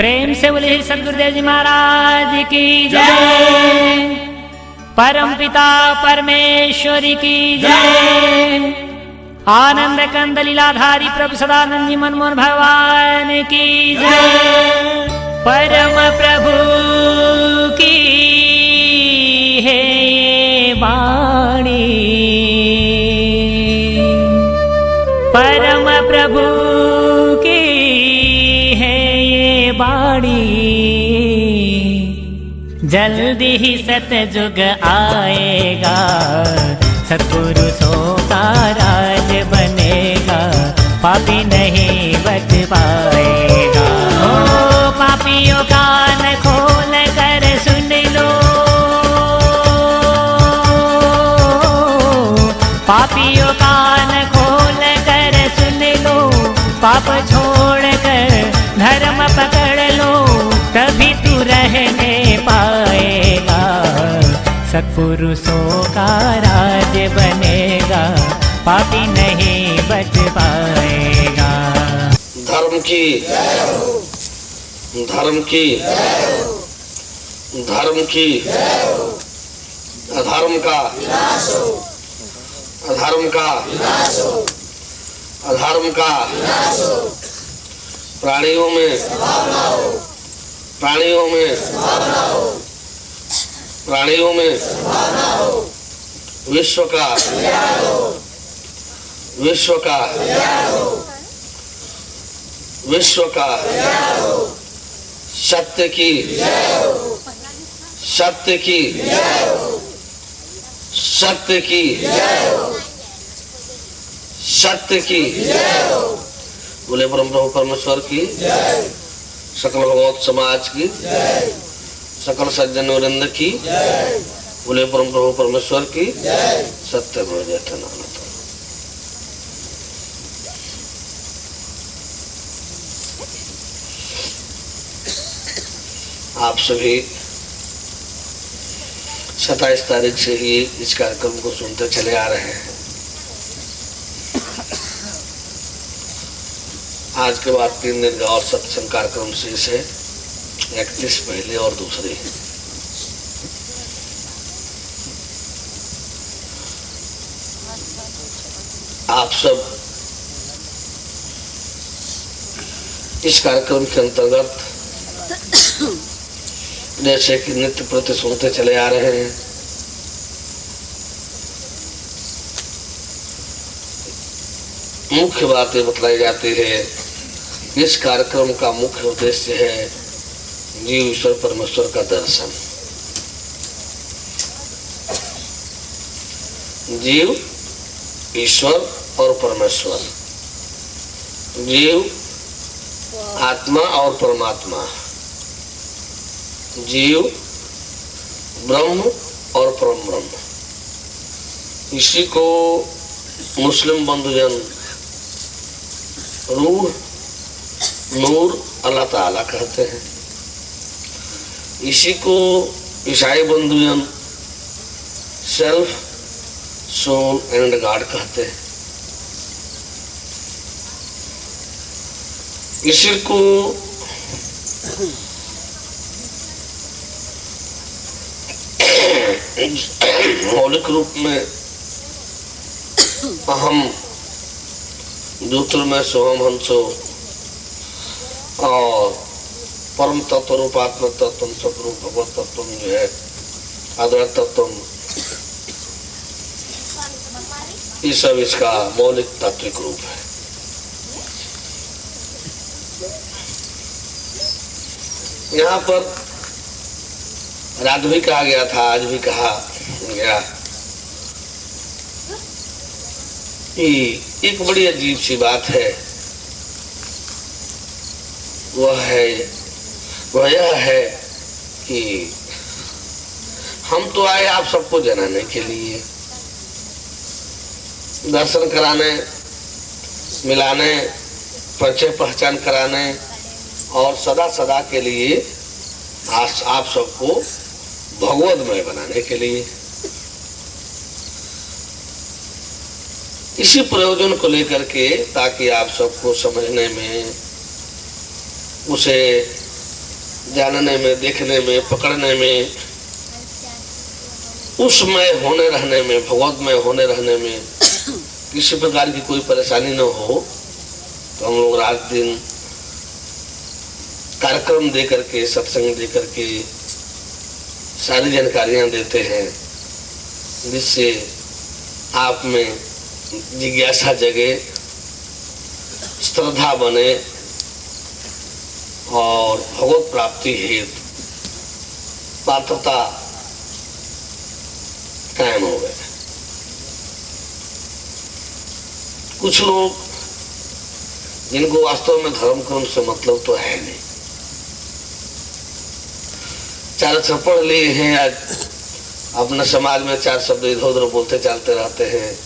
प्रेम से बोले सदगुरुदेव जी महाराज की जय। परम पिता परमेश्वरी की जय। आनंद कंद लीलाधारी प्रभु सदानंद जी मनमोहन भगवान की जय। परम प्रभु की है ये वाणी, परम प्रभु की है ये वाणी। जल्दी ही सतयुग आएगा, सत्पुरुषों का राज बनेगा, पापी नहीं बच पाएगा। ओ पापियों कान खोल कर सुन लो, पापियों कान खोल कर सुन लो, पाप छोड़ कर धर्म पकड़ लो, तभी तू रहने पाएगा, सत्पुरुषों का राज बनेगा, पापी नहीं बच पाएगा। धर्म की धर्म की धर्म की अधर्म का अधर्म का अधर्म का प्राणियों में प्राणियों में प्राणियों में विश्व का विश्व का विश्व का सत्य की सत्य की सत्य की सत्य की बोले परम प्रभु परमेश्वर की, सकल भगवत समाज की, सकल सज्जन वृंद की, बोले परम प्रभु परमेश्वर की, सत्य में जयतनानंद। आप सभी 27 तारीख से ही इस कार्यक्रम को सुनते चले आ रहे हैं। आज के बाद 3 दिन का और सत्संग कार्यक्रम से इसे 31 पहले और दूसरी। आप सब इस कार्यक्रम के अंतर्गत जैसे कि नित्य प्रति सुनते चले आ रहे हैं, मुख्य बातें बतलाई जाती है। इस कार्यक्रम का मुख्य उद्देश्य है जीव ईश्वर परमेश्वर का दर्शन। जीव ईश्वर और परमेश्वर, जीव आत्मा और परमात्मा, जीव ब्रह्म और परम ब्रह्म। इसी को मुस्लिम बंधुजन रूह नूर अल्लाह ताला कहते हैं। इसी को ईसाई बंधुजन सेल्फ सोल एंड गॉड कहते हैं। इसी को मौलिक रूप में अहम ज्योतिर्मय सोहम हंसो और परम तत्व रूपात्म तत्व स्वरूप भगवत तत्व जो है अद्वैत तत्व, ये सब इसका मौलिक तात्विक रूप है। यहाँ पर रात भी कहा गया था, आज भी कहा गया कि एक बड़ी अजीब सी बात है। वह यह है कि हम तो आए आप सबको जनाने के लिए, दर्शन कराने, मिलाने, परिचय पहचान कराने और सदा सदा के लिए आप सबको भगवतमय बनाने के लिए। इसी प्रयोजन को लेकर के, ताकि आप सबको समझने में, उसे जानने में, देखने में, पकड़ने में, उसमें होने रहने में, भगवत में होने रहने में किसी प्रकार की कोई परेशानी न हो, तो हम लोग रात दिन कार्यक्रम दे करके, सत्संग दे करके सारी जानकारियां देते हैं, जिससे आप में जिज्ञासा जगे, श्रद्धा बने और भगवत प्राप्ति हेतु पात्रता कायम हो गए। कुछ लोग जिनको वास्तव में धर्म कर्म से मतलब तो है नहीं, चार अक्षर पढ़ लिए हैं, आज अपने समाज में चार शब्द इधर उधर बोलते चलते रहते हैं,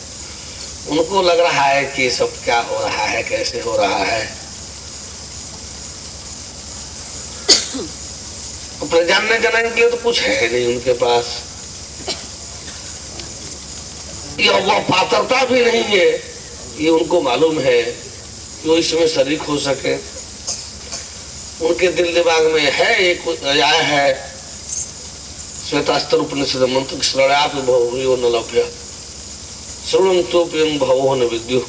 उनको लग रहा है कि सब क्या हो रहा है, कैसे हो रहा है। अपने जानने के लिए तो कुछ है नहीं उनके पास, ये वह पात्रता भी नहीं है, ये उनको मालूम है कि वो इसमें शरीक हो सके। उनके दिल दिमाग में है, एक आया है श्वेतास्त्र उपनिषद मंत्र, श्रवणापि बहुभूयो न लभ्य श्रवणन्तोऽप्यं भवो न विद्युः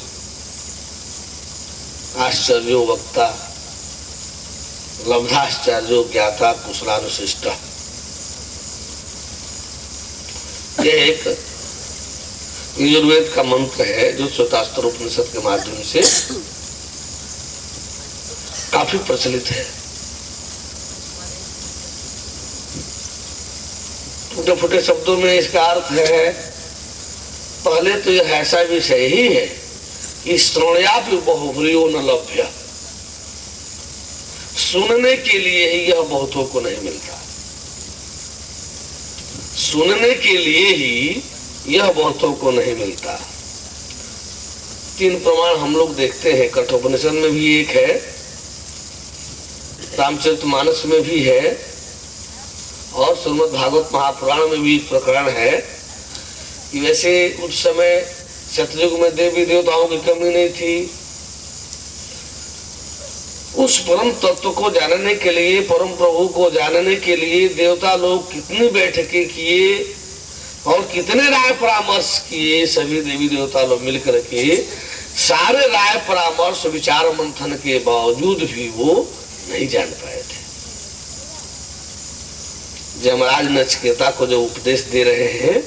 आश्चर्यो वक्ता लब्धाश्चर्यो ज्ञाता कुशलानुशिष्ट। ये एक यजुर्वेद का मंत्र है जो श्वेतास्त्र उपनिषद के माध्यम से काफी प्रचलित है। टूटे फूटे शब्दों में इसका अर्थ है, पहले तो यह ऐसा विषय ही है कि श्रवणापि बहुभूयो न लभ्य, सुनने के लिए ही यह बहुतों को नहीं मिलता, सुनने के लिए ही यह बहुतों को नहीं मिलता। तीन प्रमाण हम लोग देखते हैं, कठोपनिषद में भी एक है, रामचरितमानस में भी है और श्रीमद् भागवत महापुराण में भी एक प्रकरण है कि वैसे उस समय सतयुग में देवी देवताओं की कमी नहीं थी। उस परम तत्व को जानने के लिए, परम प्रभु को जानने के लिए देवता लोग कितनी बैठकें किए और कितने राय परामर्श किए। सभी देवी देवता लोग मिलकर के सारे राय परामर्श विचार मंथन के बावजूद भी वो नहीं जान पाए थे। यमराज नचिकेता को जो उपदेश दे रहे हैं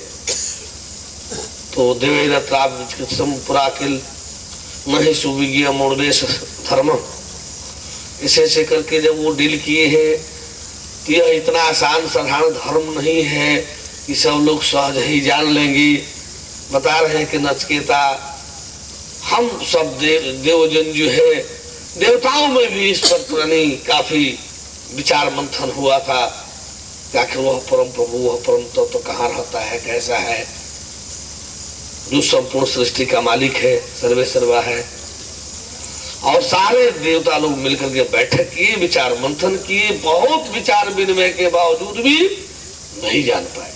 तो देवैरत्राम पुराकिल नहीं सुविज्ञ मूर्देश धर्म, इसे करके जब वो डील किए हैं कि यह इतना आसान साधारण धर्म नहीं है कि सब लोग सहज ही जान लेंगे। बता रहे हैं कि नचिकेता, हम सब देवजन जो है, देवताओं में भी इस पर काफी विचार मंथन हुआ था कि आखिर वह परम प्रभु, वह परम तत्व तो कहाँ रहता है, कैसा है, जो संपूर्ण सृष्टि का मालिक है, सर्वे सर्वा है। और सारे देवता लोग मिलकर के बैठक किए, विचार मंथन किए, बहुत विचार विनिमय के बावजूद भी नहीं जान पाए।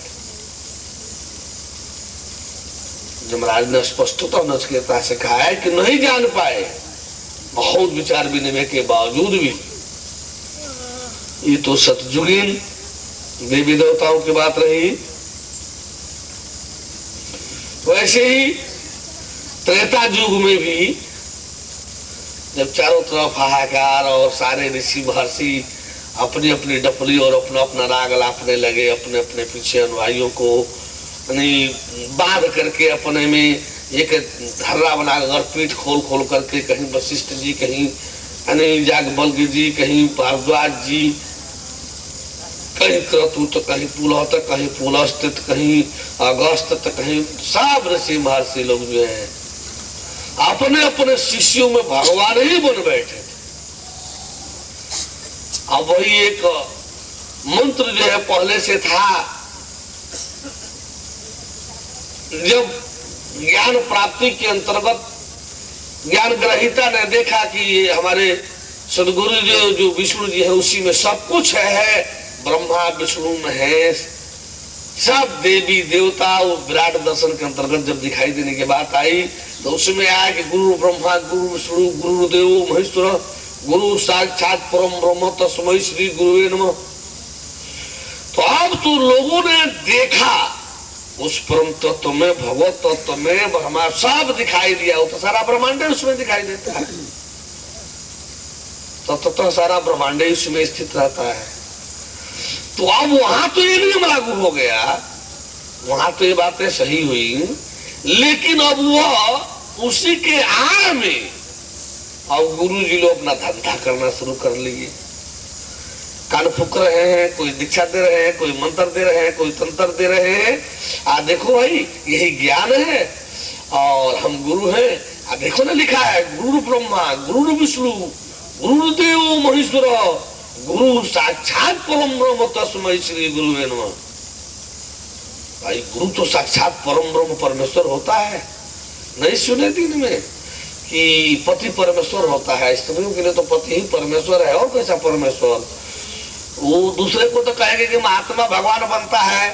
यमराज ने स्पष्टता नचिकेता से कहा है कि नहीं जान पाए, बहुत विचार विनिमय के बावजूद भी। ये तो सतयुगीन देवी देवताओं की बात रही। वैसे ही त्रेता युग में भी जब चारों तरफ हाहाकार और सारे ऋषि महर्षि अपनी अपनी डपली और अपना अपना राग लापने लगे, अपने अपने पीछे अनुयायियों को बांध करके अपने में एक धर्रा बनाकर पीठ खोल खोल करके, कहीं वशिष्ठ जी, कहीं जागबल्ग जी, कहीं भारद्वाज जी, कहीं क्रतु, कहीं पुलह, कहीं पुलस्थित, कहीं अगस्त, कहीं सब ऋषि महर्षि लोग जो है अपने अपने शिष्यों में भगवान ही बन बैठे थे। अब वही एक मंत्र जो है पहले से था, जब ज्ञान प्राप्ति के अंतर्गत ज्ञान ग्रहीता ने देखा कि ये हमारे सदगुरु जो विष्णु जी है उसी में सब कुछ है, ब्रह्मा विष्णु महेश सब देवी देवता, वो विराट दर्शन के अंतर्गत जब दिखाई देने की बात आई तो उसमें आया कि गुरु ब्रह्मा, गुरु विष्णु, गुरुदेव महेश्वर, गुरु साक्षात परम ब्रह्म तस्मै श्री गुरुवे नमः। तो अब तो लोगों ने देखा उस परम तत्व में, भगवत तत्व में हमारा सब दिखाई दिया। वो तो सारा ब्रह्मांड उसमें दिखाई देता है, तो सारा ब्रह्मांड उसमें स्थित रहता है। तो अब वहां तो ये नियम लागू हो गया, वहां तो ये बातें सही हुई, लेकिन अब वह उसी के आड़ में अब गुरु जी लोग अपना धंधा करना शुरू कर लिए। कान फूक रहे हैं, कोई दीक्षा दे रहे हैं, कोई मंत्र दे रहे हैं, कोई तंत्र दे रहे हैं। देखो भाई यही ज्ञान है और हम गुरु हैं। देखो ना लिखा है गुरु ब्रह्मा गुरु विष्णु गुरुदेव महेश्वर गुरु साक्षात परम ब्रह्म तस्मै श्री गुरुवे नमः। भाई गुरु तो साक्षात परम ब्रह्म परमेश्वर होता है। नहीं सुने दिन में कि पति परमेश्वर होता है, स्त्रियों के लिए तो पति ही परमेश्वर है, और कैसा परमेश्वर। वो दूसरे को तो कहेंगे कि महात्मा भगवान बनता है,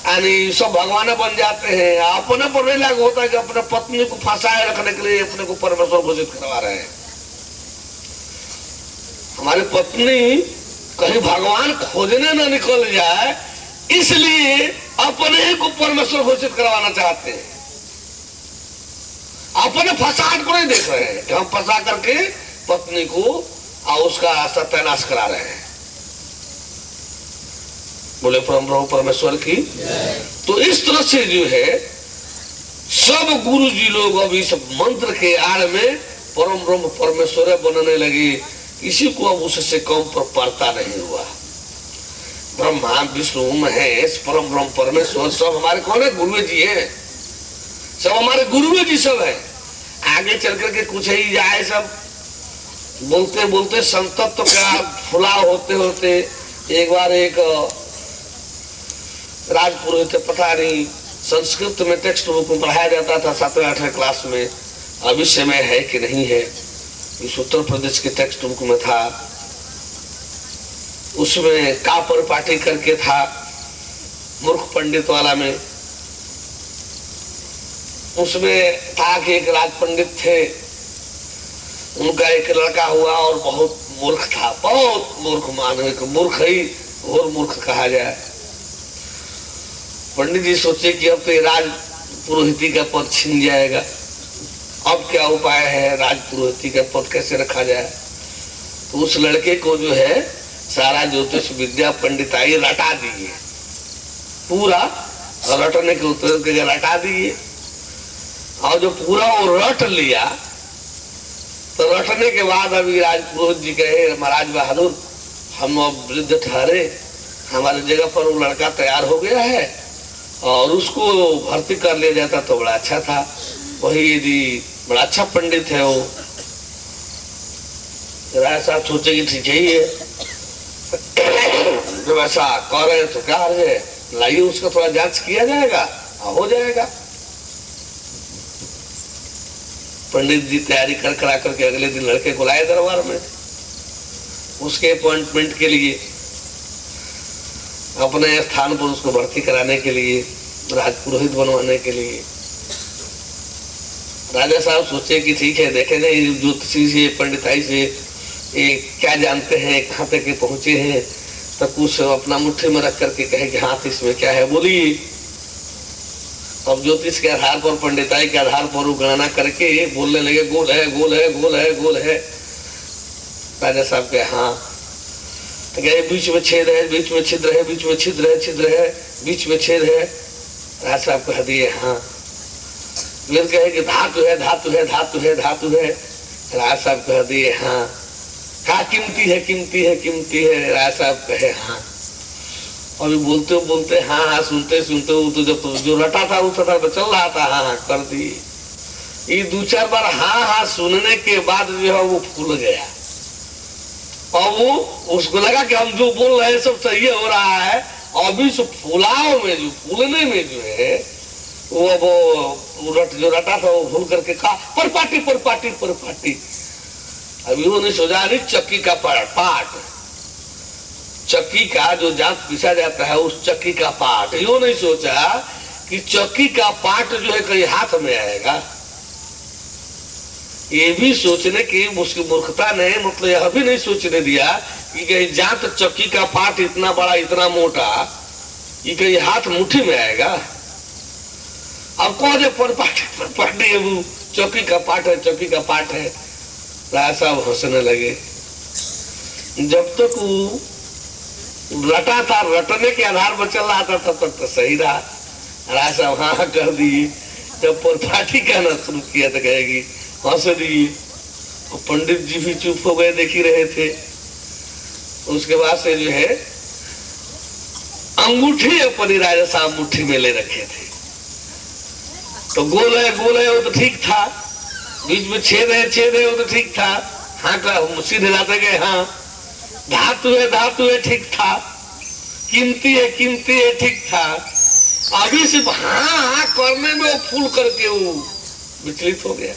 यानी सब भगवान बन जाते हैं। अपने पर लागू होता है कि अपने पत्नी को फंसाए रखने के लिए अपने को परमेश्वर घोषित करवा रहे हैं। हमारी पत्नी कहीं भगवान खोजने न निकल जाए, इसलिए अपने ही को परमेश्वर घोषित करवाना चाहते हैं। अपने फसाद को नहीं देख रहे हैं कि हम फंसा करके पत्नी को और उसका सत्यानाश करा रहे हैं। बोले परम ब्रह्म परमेश्वर की। तो इस तरह से जो है सब गुरु जी लोग अभी सब मंत्र के आड़ में परम ब्रह्म परमेश्वर बनने लगे। किसी को अब उससे कम पर पड़ता नहीं हुआ। ब्रह्मा विष्णु महेश परम ब्रह्म परमेश्वर सब हमारे कौन है? गुरु जी है, सब हमारे गुरु जी सब है। आगे चल करके कुछ ही जाए, सब बोलते बोलते संतत्व का फुलाव होते होते एक बार एक राजपुरोहित, पता नहीं संस्कृत में टेक्स्ट बुक में पढ़ाया जाता था 7वें 8वें क्लास में, अभी समय है कि नहीं है, इस उत्तर प्रदेश के टेक्स्ट बुक में था। उसमें का परिपाटी करके था मूर्ख पंडित वाला में। उसमें था कि एक राज पंडित थे, उनका एक लड़का हुआ और बहुत मूर्ख था, बहुत मूर्ख, मानवे को मूर्ख ही और मूर्ख कहा जाए। पंडित जी सोचे कि अब तो ये राज पुरोहिती का पद छिन जाएगा, अब क्या उपाय है, राज पुरोहिती का पद कैसे रखा जाए। तो उस लड़के को जो है सारा ज्योतिष विद्या पंडिताई रटा दिए, पूरा रटने के उत्तर के रटा दिए। और जो पूरा वो रट लिया तो रटने के बाद अभी राज पुरोहित जी कहे, महाराज बहादुर हम अब वृद्ध ठहरे, हमारी जगह पर वो लड़का तैयार हो गया है और उसको भर्ती कर लिया जाता तो बड़ा अच्छा था। वही यदि बड़ा अच्छा पंडित है वो। राय साहब सोचे कि ठीक ही है, जब ऐसा कह रहे तो क्या है, लाइए उसका थोड़ा जांच किया जाएगा, हो जाएगा। पंडित जी तैयारी कर करा करके अगले दिन लड़के को लाए दरबार में उसके अपॉइंटमेंट के लिए, अपने स्थान पर उसको भर्ती कराने के लिए, राजपुरोहित बनवाने के लिए। राजा साहब सोचे कि ठीक है, देखे नहीं ज्योतिषी से पंडिताई से ये क्या जानते हैं, कहाँ तक पहुंचे हैं, तो कुछ अपना मुट्ठी में रख करके कहे कि हाथ इसमें क्या है, बोलिए। अब ज्योतिष के आधार पर, पंडिताई के आधार पर वो गणना करके बोलने लगे, गोल है, गोल है, गोल है, गोल है। राजा साहब के हाँ, तो कहे बीच में छेद है, बीच में छिद्र है, बीच में छिद्र है, छिद्र है, बीच में छेद है। राजा साहब कह दिए हाँ। फिर कहे कि धातु है, धातु है, धातु है, धातु है। राजा साहब कह दिए हाँ। कहा कीमती है, कीमती है, कीमती है। राजा साहब कहे हाँ। अभी बोलते बोलते हाँ हाँ, सुनते सुनते वो तो जब जो रटा था वो तो चल रहा था, हाँ हाँ कर दी। ये 2-4 बार हाँ हाँ सुनने के बाद जो है वो फूल गया और वो उसको लगा कि हम जो बोल रहे हैं सब सही हो रहा है। अभी इस फुलाव में, जो फूलने में जो है वो जो रटा था वो भूल करके कहा परपाटी परपाटी परपाटी। अभी वो नहीं सोचा नहीं चक्की का पाट, चक्की का जो जांच पीसा जाता है उस चक्की का पाट। यो नहीं सोचा कि चक्की का पाट जो है कहीं हाथ में आएगा। ये भी सोचने की उसकी मूर्खता ने मतलब यह भी नहीं सोचने दिया कि कहीं जात चक्की का पाट इतना बड़ा इतना मोटा ये कहीं हाथ मुट्ठी में आएगा। अब कौन है पाट है वो चौकी का पाट है, चौकी का पाट है। राय साहब हंसने लगे। जब तक वो रटा था, रटने के आधार पर चल रहा था तब तक तो सही रहा। राय साहब हाँ कर दी। जब परपाठी कहना शुरू किया तो कहेगी हंस दी। और पंडित जी भी चुप हो गए, देख ही रहे थे। उसके बाद से जो है अंगूठी अपनी राजा साहब मुट्ठी में ले रखे थे। तो गोल है वो तो ठीक था, बीच में छेद है वो तो ठीक था। हाँ का सीधे लाते गए, हाँ धातु है ठीक था, कीमती है ठीक था। अभी सिर्फ हाँ करने में वो फूल करके वो विचलित हो गया।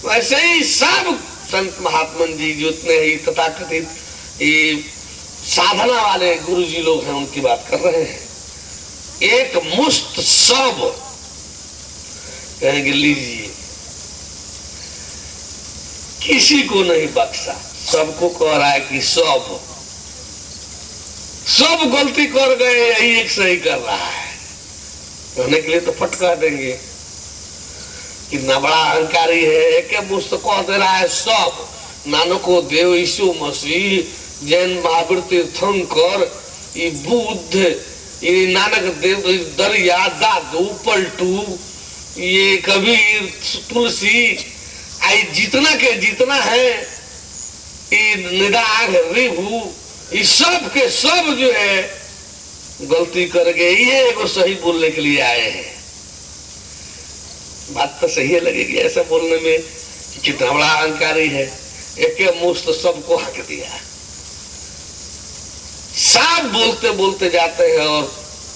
वैसे ही सब संत महात्मन जी जितने ही तथाकथित ये साधना वाले गुरु जी लोग हैं उनकी बात कर रहे हैं। एक मुश्त सब कहेंगे लीजिए, किसी को नहीं बख्शा, सबको कह रहा है कि सब गलती कर गए, यही एक सही कर रहा है। कहने के लिए तो फटका देंगे, कितना बड़ा अहंकारी है। एक मुश्त कह दे रहा है सब, नानको देव, यीशु मसीह, जैन महावीर तीर्थंकर, ये बुद्ध, ये नानक देव, दरिया, दादू, पलटू, ये कबीर, तुलसी, आई जितना के जितना है, ये निदाग, रिभु, ये सब के सब जो है गलती कर गए, ये एगो सही बोलने के लिए आए हैं। बात तो सही लगेगी ऐसा बोलने में कि कितना बड़ा अहंकारी है। एक मुश्त सबको हक दिया। सब बोलते बोलते जाते हैं और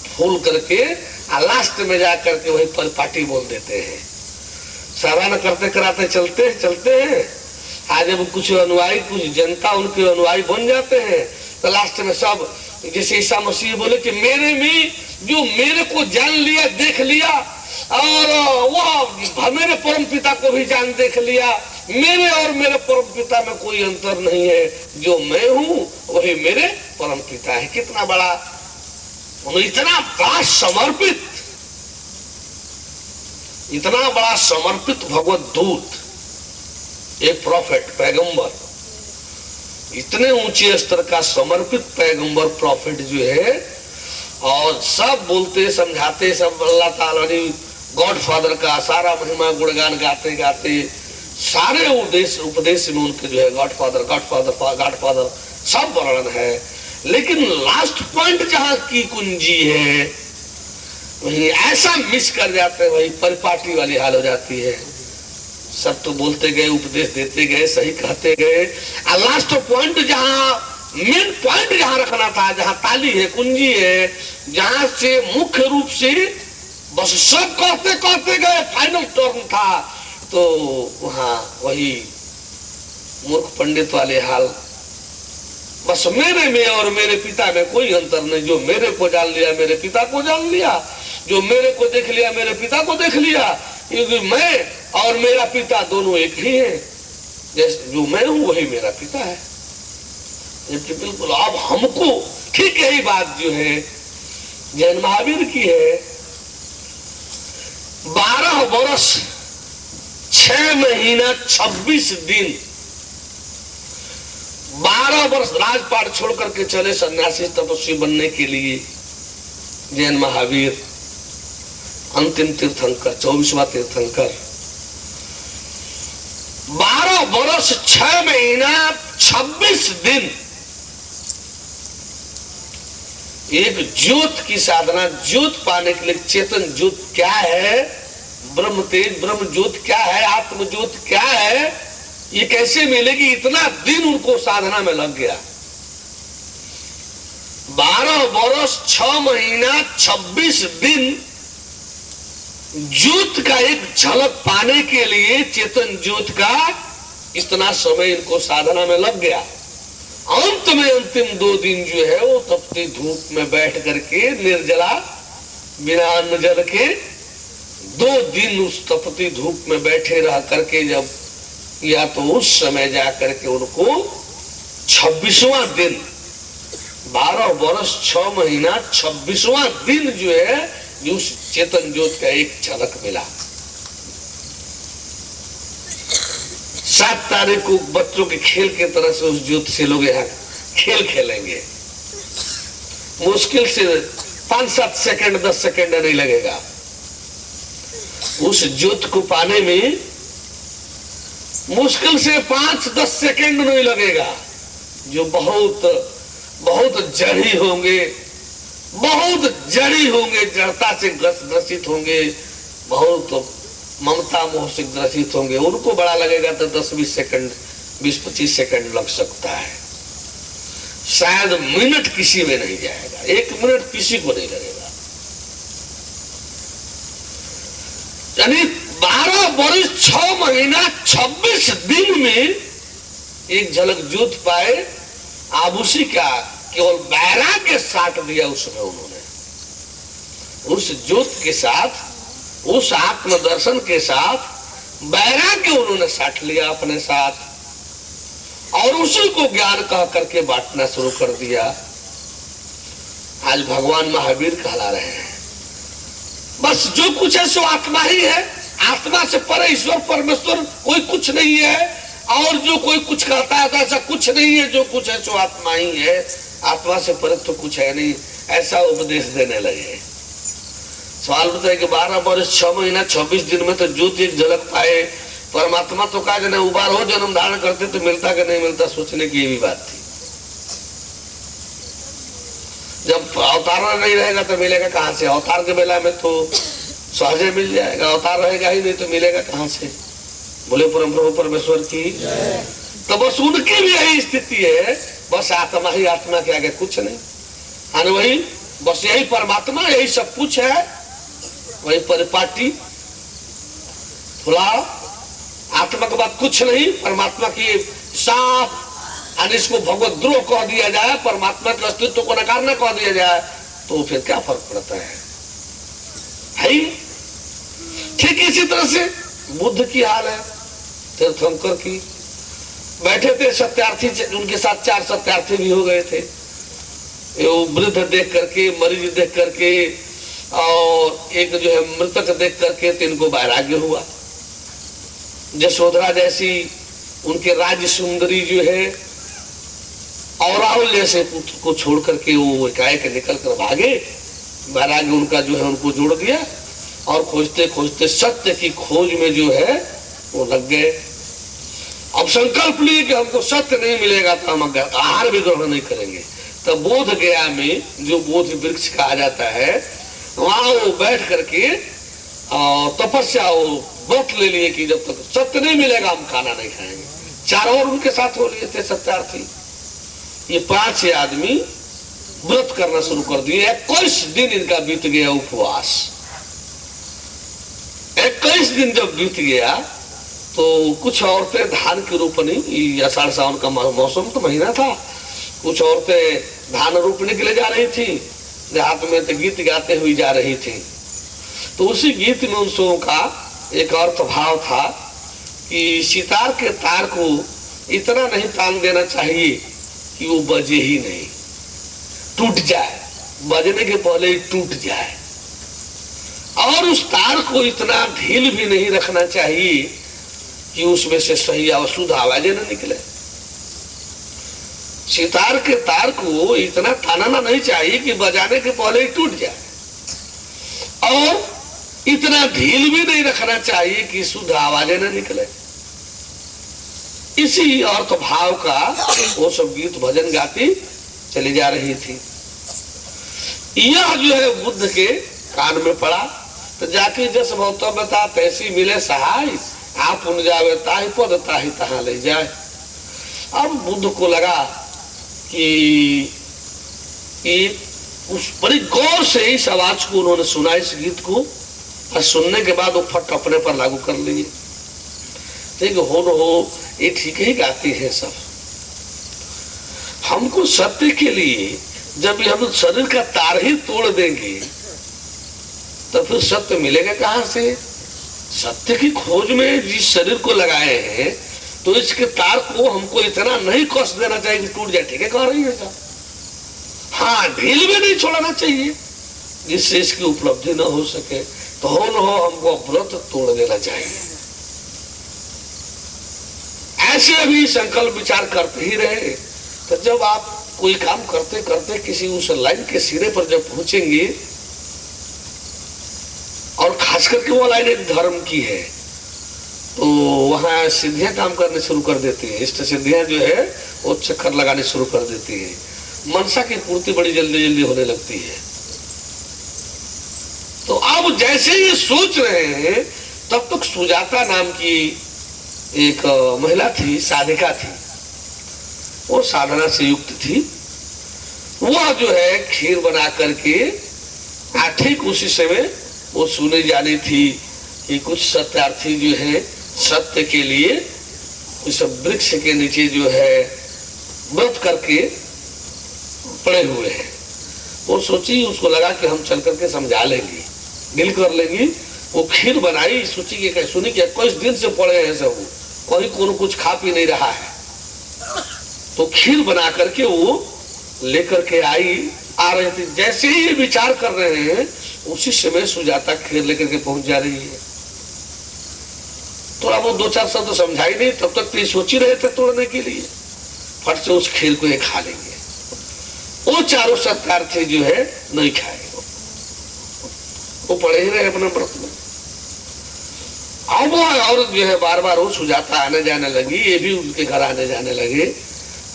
फूल करके लास्ट में जा करके वही परिपाटी बोल देते हैं। साधना करते कराते चलते हैं। आज जब कुछ अनुयायी, कुछ जनता उनके अनुयायी बन जाते हैं तो लास्ट में सब जैसे ईसा मसीह बोले कि मेरे में जो मेरे को जान लिया, देख लिया, और वह मेरे परम पिता को भी जान देख लिया, मेरे और मेरे परम पिता में कोई अंतर नहीं है, जो मैं हूं वही मेरे परम पिता है। कितना बड़ा, इतना बड़ा समर्पित, इतना बड़ा समर्पित भगवत दूत, एक प्रॉफिट, पैगंबर, इतने ऊंचे स्तर का समर्पित पैगंबर प्रॉफिट जो है, और सब बोलते समझाते, सब अल्लाह ताला ने गॉडफादर का सारा महिमा गुणगान गाते गाते सारे उपदेश में उनके जो है गॉडफादर सब वर्णन है। लेकिन लास्ट पॉइंट जहां की कुंजी है वही ऐसा मिस कर जाते हैं, वही परिपाटी वाली हाल हो जाती है। सब तो बोलते गए, उपदेश देते गए, सही कहते गए, और लास्ट पॉइंट जहां मेन पॉइंट जहां रखना था, जहां ताली है, कुंजी है, जहां से मुख्य रूप से बस सब कहते कहते गए, फाइनल टर्न था, तो वहां वही मूर्ख पंडित वाले हाल। बस मेरे में और मेरे पिता में कोई अंतर नहीं, जो मेरे को जान लिया मेरे पिता को जान लिया, जो मेरे को देख लिया मेरे पिता को देख लिया, क्योंकि मैं और मेरा पिता दोनों एक ही हैं। जैसे जो मैं हूं वही मेरा पिता है। जबकि बिल्कुल अब हमको ठीक यही बात जो है जैन महावीर की है। 12 वर्ष 6 महीना 26 दिन, 12 वर्ष राजपाट छोड़ करके चले सन्यासी तपस्वी बनने के लिए। जैन महावीर अंतिम तीर्थंकर, 24वां तीर्थंकर, 12 वर्ष 6 महीना 26 दिन एक ज्योत की साधना, ज्योत पाने के लिए। चेतन ज्योत क्या है, ब्रह्म तेज, ब्रह्म ज्योत क्या है, आत्म ज्योत क्या है, ये कैसे मिलेगी? इतना दिन उनको साधना में लग गया। 12 वर्ष 6 महीना 26 दिन ज्योत का एक झलक पाने के लिए, चेतन ज्योत का इतना समय इनको साधना में लग गया। अंत में अंतिम 2 दिन जो है वो तपती धूप में बैठ करके निर्जला बिना अन्न जल के 2 दिन उस तपती धूप में बैठे रह करके जब या तो उस समय जाकर के उनको 26वां दिन, 12 वर्ष 6 महीना 26वां दिन जो है जो उस चेतन ज्योत का एक झलक मिला। 7 तारीख को बच्चों के खेल के तरह से उस ज्योत से लोग यहाँ खेल खेलेंगे। मुश्किल से 5-7 सेकंड 10 सेकंड नहीं लगेगा। उस ज्योत को पाने में मुश्किल से 5-10 सेकंड नहीं लगेगा। जो बहुत बहुत जड़ी होंगे, बहुत जड़ी होंगे, जड़ता से ग्रसित होंगे, बहुत ममता मोह से ग्रसित होंगे, उनको बड़ा लगेगा तो 10-20 सेकंड 20-25 सेकंड लग सकता है। शायद मिनट किसी में नहीं जाएगा, 1 मिनट किसी को नहीं लगेगा। यानी 12 वर्ष 6 महीना 26 दिन में एक झलक ज्योत पाए। अब उसी का केवल वैराग्य साट दिया उसमें उन्होंने, उस ज्योत के साथ, उस आत्मदर्शन के साथ वैराग्य उन्होंने साट लिया अपने साथ, और उसी को ज्ञान कह करके बांटना शुरू कर दिया। आज भगवान महावीर कहला रहे हैं, बस जो कुछ है सो आत्मा ही है, आत्मा से परे ईश्वर परमेश्वर कोई कुछ नहीं है, और जो कोई कुछ कहता है तो ऐसा कुछ नहीं है, जो कुछ है सो आत्मा ही है, आत्मा से परे तो कुछ है नहीं, ऐसा उपदेश देने लगे। सवाल होता है कि 12 वर्ष 6 महीना 26 दिन में तो ज्योति एक झलक पाए, परमात्मा तो कहा जाने उबार हो जन्म धारण करते तो मिलता कि नहीं मिलता, सोचने की ये भी बात थी। जब अवतार नहीं रहेगा तो मिलेगा कहां से? अवतार के बेला में तो सहजे मिल जाएगा, अवतार रहेगा ही नहीं तो मिलेगा कहां से? बोले परम प्रभु परमेश्वर की। तो बस उनकी भी यही स्थिति है, बस आत्मा ही आत्मा के आगे कुछ नहीं, और वही बस यही परमात्मा, यही सब कुछ है, वही परिपाटी थोड़ा आत्मा के बाद कुछ नहीं। परमात्मा की साफ, और इसको भगवत द्रोह कह दिया जाए, परमात्मा के अस्तित्व को नकार न कह दिया जाए, तो फिर क्या फर्क पड़ता है? ठीक इसी तरह से बुद्ध की हाल है, तीर्थंकर की। बैठे थे सत्यार्थी, उनके साथ 4 सत्यार्थी भी हो गए थे। वो वृद्ध देख करके, मरीज देख करके, और एक जो है मृतक देख करके, तो इनको वैराग्य हुआ। यशोधरा जैसी उनके राज्य सुंदरी जो है, और राहुल जैसे पुत्र को छोड़ करके वो एकाएक निकल कर भागे। वैराग्य उनका जो है उनको जोड़ दिया, और खोजते खोजते सत्य की खोज में जो है वो लग गए। अब संकल्प लिए कि हमको सत्य नहीं मिलेगा तो हम आहार भी ग्रहण नहीं करेंगे। तो बोध गया में जो बोध वृक्ष कहा जाता है, वहां वो बैठ करके तपस्या, वो व्रत ले लिए कि जब तक सत्य नहीं मिलेगा हम खाना नहीं खाएंगे। 4 और उनके साथ हो लिए थे सत्यार्थी। ये 5 आदमी व्रत करना शुरू कर दिए। 21 दिन इनका बीत गया उपवास। 21 दिन जब बीत गया तो कुछ औरतें धान की रोपनी, आषाढ़ सावन का मौसम तो महीना था, कुछ औरतें धान रोपने के लिए जा रही थी, देहात में तो गीत गाते हुए जा रही थी। तो उसी गीत में उन सबों का एक अर्थ भाव था कि सितार के तार को इतना नहीं तान देना चाहिए कि वो बजे ही नहीं, टूट जाए, बजने के पहले ही टूट जाए, और उस तार को इतना ढील भी नहीं रखना चाहिए कि उसमें से सही और शुद्ध आवाजें न निकले। सितार के तार को इतना तानना नहीं चाहिए कि बजाने के पहले ही टूट जाए, और इतना ढील भी नहीं रखना चाहिए कि शुद्ध आवाजें न निकले। इसी अर्थ भाव का वो सब गीत भजन गाती चली जा रही थी। यह जो है बुद्ध के कान में पड़ा, तो जाके जस भौतव्यता तैसी मिले सहाय, आप उन जावे ताहि पद ताहि तहां ले जाए। अब बुद्ध को लगा कि उस बड़ी गौर से इस आवाज को उन्होंने सुना, इस गीत को, और सुनने के बाद वो फट अपने पर लागू कर लिए। देखो हो ये ठीक ही गाती है सब। हमको सत्य के लिए जब हम शरीर का तार ही तोड़ देंगे तो फिर सत्य मिलेगा कहां से? सत्य की खोज में जिस शरीर को लगाए हैं तो इसके तार को हमको इतना नहीं कस देना चाहिए कि टूट जाए। ठीक है कह रही है साहब, हाँ ढील में नहीं छोड़ना चाहिए जिससे इसकी उपलब्धि न हो सके। तो हो न हो हमको व्रत तोड़ देना चाहिए। ऐसे अभी संकल्प विचार करते ही रहे। तो जब आप कोई काम करते करते किसी उस लाइन के सिरे पर जब पहुंचेंगे, और खास करके वो लाइन एक धर्म की है, तो वहां सिद्धियां काम करने शुरू कर देती है। इष्ट सिद्धियां जो है वो चक्कर लगाने शुरू कर देती है। मनसा की पूर्ति बड़ी जल्दी जल्दी होने लगती है। तो अब जैसे ये सोच रहे हैं, तब तक सुजाता नाम की एक महिला थी, साधिका थी, वो साधना से युक्त थी। वह जो है खीर बना करके ठीक उसी समय वो सुने जानी थी कि कुछ सत्यार्थी जो है सत्य के लिए उस वृक्ष के नीचे जो है व्रत करके पड़े हुए हैं। वो सोची, उसको लगा कि हम चल करके समझा लेंगे, डील कर लेंगी। वो खीर बनाई, सोची कि सुनी कि 21 दिन से पड़े हैं सब, कोई कोनो कुछ खा पी नहीं रहा है। तो खीर बना करके वो लेकर के आ रहे थे। जैसे ही ये विचार कर रहे हैं, उसी समय सुजाता खीर लेकर के पहुंच जा रही है। तो अब वो 2-4 शब्द तो समझाई नहीं, तब तक तो सोच ही रहे थे तोड़ने के लिए। फट से उस खीर को ये खा लेंगे। वो चारों सत्यार्थी जो है नहीं खाए, वो पड़े ही रहे अपने व्रत में। अब वो औरत जो है बार बार वो सुजाता आने जाने लगी, ये भी उनके घर आने जाने लगे।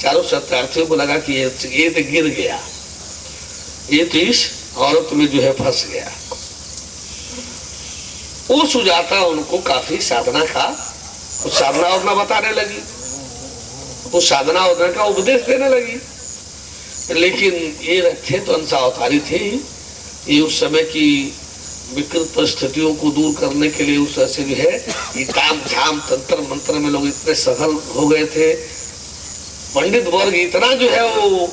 चारों सत्यार्थियों को लगा कि ये तो गिर गया, ये तो इस औरत में जो है फंस गया। वो सुजाता उनको काफी साधना का कुछ साधना उधना बताने लगी, कुछ साधना उधना का उपदेश देने लगी। लेकिन ये थे तो अंशावतारी थे, ये उस समय की विकृत परिस्थितियों को दूर करने के लिए उस से जो है ये ताम झाम तंत्र मंत्र में लोग इतने सफल हो गए थे। पंडित वर्ग इतना जो है वो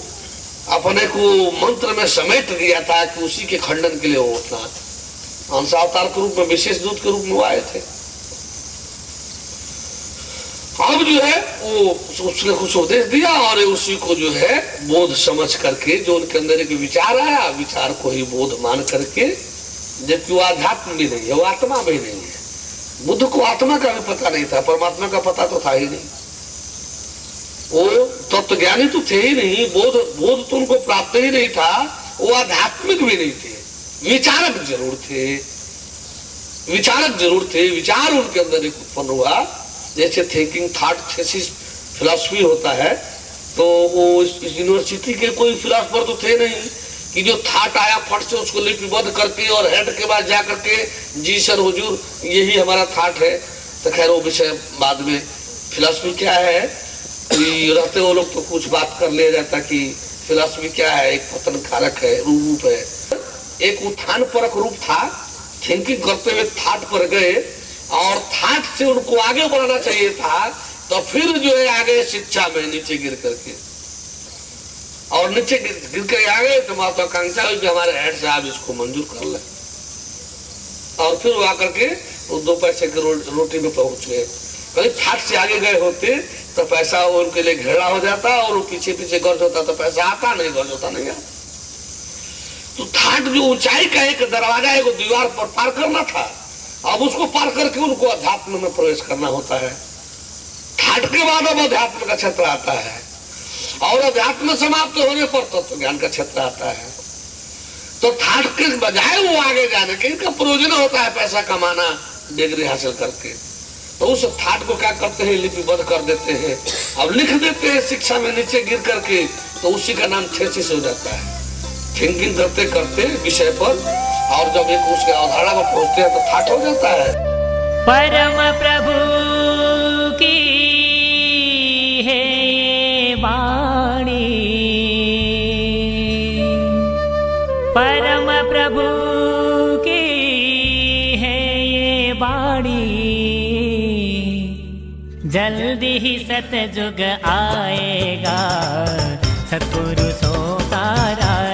अपने को मंत्र में समेट दिया था कि उसी के खंडन के लिए वो उतना अंशावतार के रूप में, विशेष दूत के रूप में आए थे। अब जो है वो उसने कुछ उपदेश दिया और उसी को जो है बोध समझ करके, जो उनके अंदर एक विचार आया, विचार को ही बोध मान करके, जबकि वो आध्यात्म भी नहीं है, वो आत्मा भी नहीं है। बुद्ध को आत्मा का भी पता नहीं था, परमात्मा का पता तो था ही नहीं। वो तत्वज्ञानी तो थे ही नहीं, बोध तो उनको प्राप्त ही नहीं था। वो आध्यात्मिक भी नहीं थे, विचारक जरूर थे, विचार उनके अंदर एक उत्पन्न हुआ। जैसे थिंकिंग थॉट थेसिस फिलॉसफी होता है, तो वो इस यूनिवर्सिटी के कोई फिलॉसफर तो थे नहीं कि जो थाट आया फट से उसको लिपिबद्ध करके और हेड के बाद जा करके जी सर हुजूर यही हमारा थाट है। तो खैर वो विषय बाद में, फिलॉसफी क्या है रहते वो लोग तो कुछ बात कर लिया जाता कि फिलॉसफी क्या है, एक पतन कारक है, रूप है, एक उत्थान परक रूप था। थिंकिंग करते हुए थाट पर गए और थाट से उनको आगे बढ़ना चाहिए था, तो फिर जो है आगे शिक्षा में नीचे गिर करके, और नीचे गिर कर आ गए तो महत्वाकांक्षा हुई कि हमारे हेड साहब इसको मंजूर कर ले, और फिर वो आकर के वो 2 पैसे की रोटी में पहुंच गए। कहीं थाट से आगे गए होते तो पैसा उनके लिए घेरा हो जाता, और वो पीछे पीछे गर्ज होता तो पैसा आता नहीं, गर्ज होता नहीं। तो थाट जो ऊंचाई का एक दरवाजा है, वो दीवार पर पार करना था, अब उसको पार करके उनको अध्यात्म में प्रवेश करना होता है। थाट के बाद अब अध्यात्म का क्षेत्र आता है, और अध्यात्म समाप्त होने पर तत्व ज्ञान का क्षेत्र आता है। तो थाट के बजाय वो आगे जाने के, इनका प्रयोजन होता है पैसा कमाना डिग्री हासिल करके, तो उस थाट को क्या करते हैं, लिपिबद्ध कर देते हैं, अब लिख देते हैं शिक्षा में नीचे गिर करके, तो उसी का नाम थेसिस हो जाता है। थिंकिंग करते करते विषय पर, और जब एक उसके अवधारणा में पहुंचते हैं तो थाट हो जाता है। परम प्रभु की है वाणी, परम प्रभु की है ये वाणी, जल्दी ही सतयुग आएगा, सतपुरुषों का राज